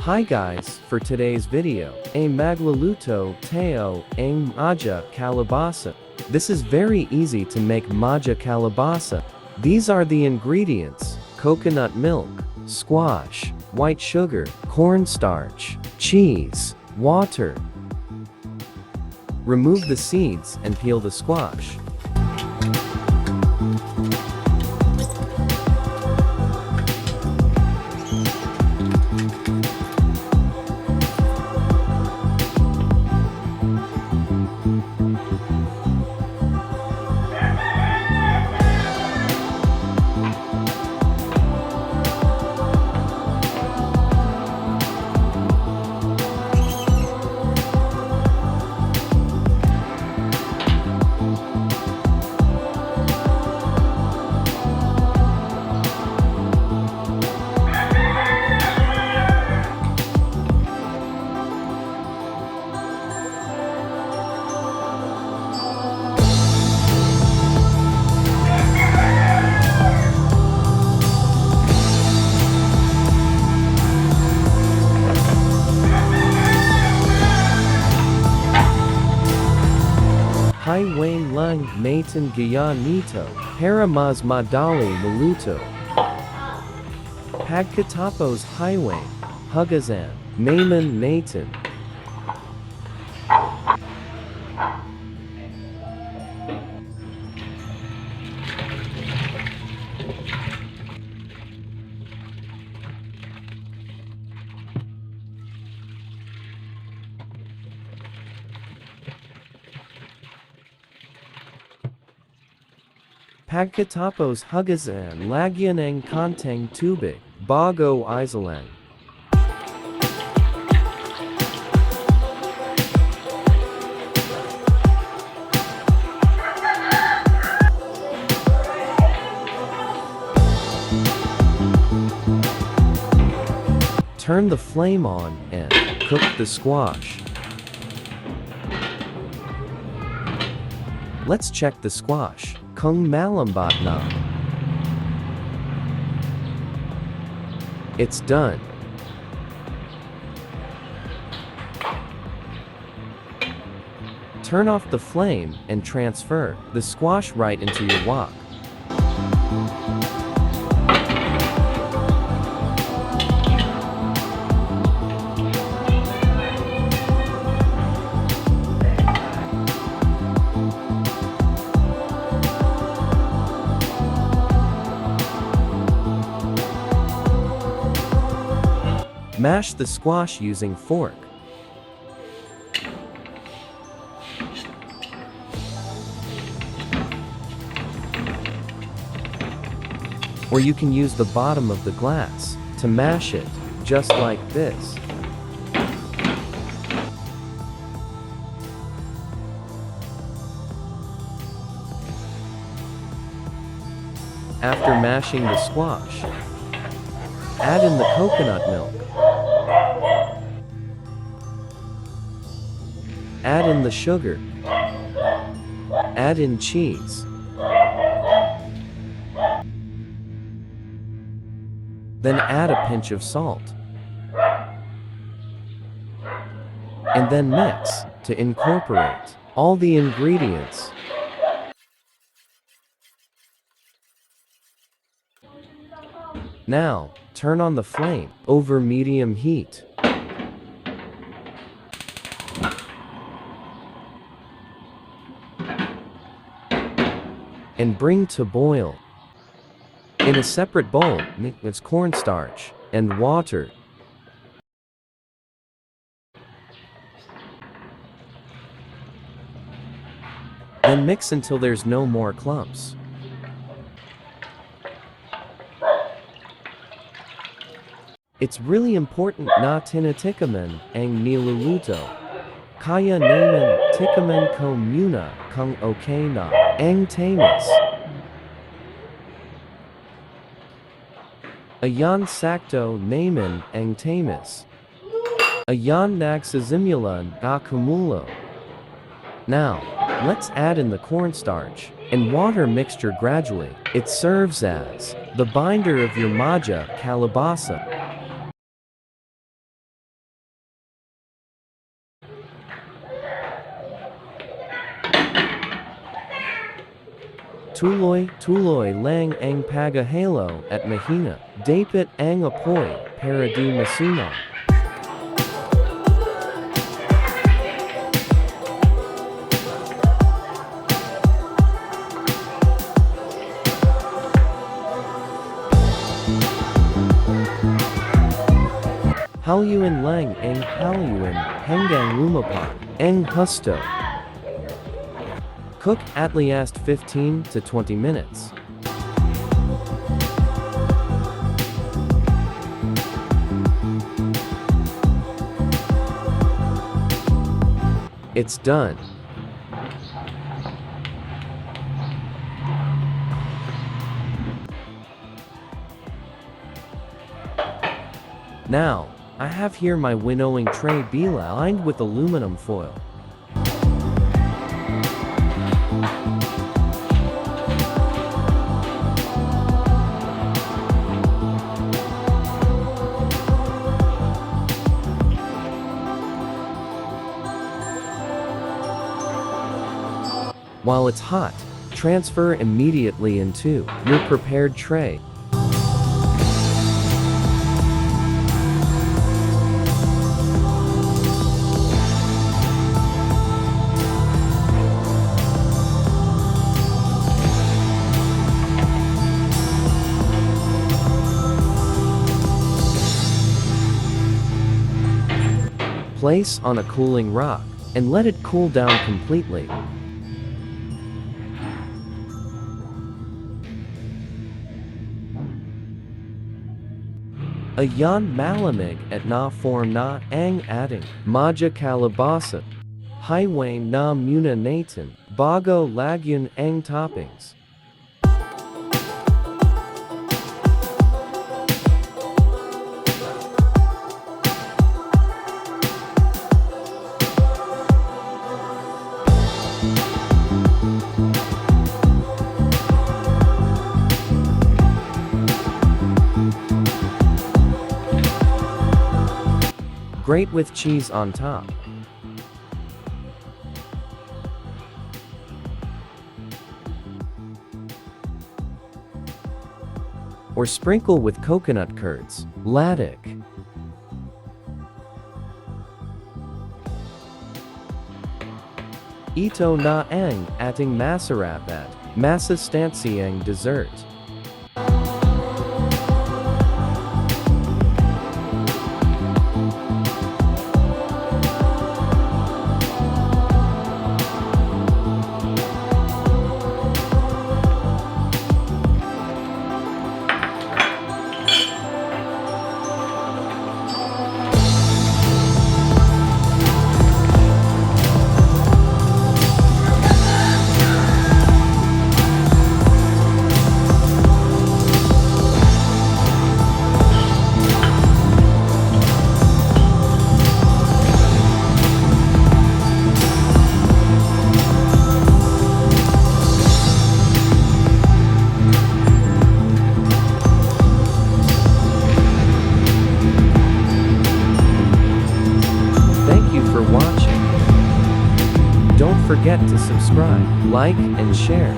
Hi guys, for today's video, ay magluluto tayo ng Maja Kalabasa. This is very easy to make Maja Kalabasa. These are the ingredients: coconut milk, squash, white sugar, cornstarch, cheese, water. Remove the seeds and peel the squash. Highway lang natin gaya nito para mas madali maluto. Pagkatapos highway, hugasan naman natin. Pagkatapos hugasan, lagyan ng konting tubig, bago isalang. Turn the flame on and cook the squash. Let's check the squash. Kung malambot na. It's done. Turn off the flame and transfer the squash right into your wok. Mash the squash using fork. Or you can use the bottom of the glass to mash it, just like this. After mashing the squash, add in the coconut milk. Add in the sugar. Add in cheese. Then add a pinch of salt. And then mix to incorporate all the ingredients. Now, turn on the flame over medium heat. And bring to boil. In a separate bowl, mix cornstarch and water. Then mix until there's no more clumps. It's really important na tinatikaman ang niluluto. Kaya naman tikaman ko muna kung okay na ang tamis. Ayan sakto naman ang tamis. Ayan nagsisimulan na kumulo. Now, let's add in the cornstarch and water mixture gradually. It serves as the binder of your Maja Kalabasa. tuloy lang ang paghahalo at mahina, dapat ang apoy para di masunog. Haluin lang ang haluin hanggang lumapot ang husto. Cook at least 15 to 20 minutes. It's done. Now, I have here my winnowing tray lined with aluminum foil. While it's hot, transfer immediately into your prepared tray. Place on a cooling rock and let it cool down completely. Ayan malamig at na form na ang ating Maja Kalabasa. Highway na muna natin bago lagyan ang toppings. Grate with cheese on top. Or sprinkle with coconut curds, ladek. Ito na ang ating masarap at masustansyang dessert. For watching. Don't forget to subscribe, like, and share.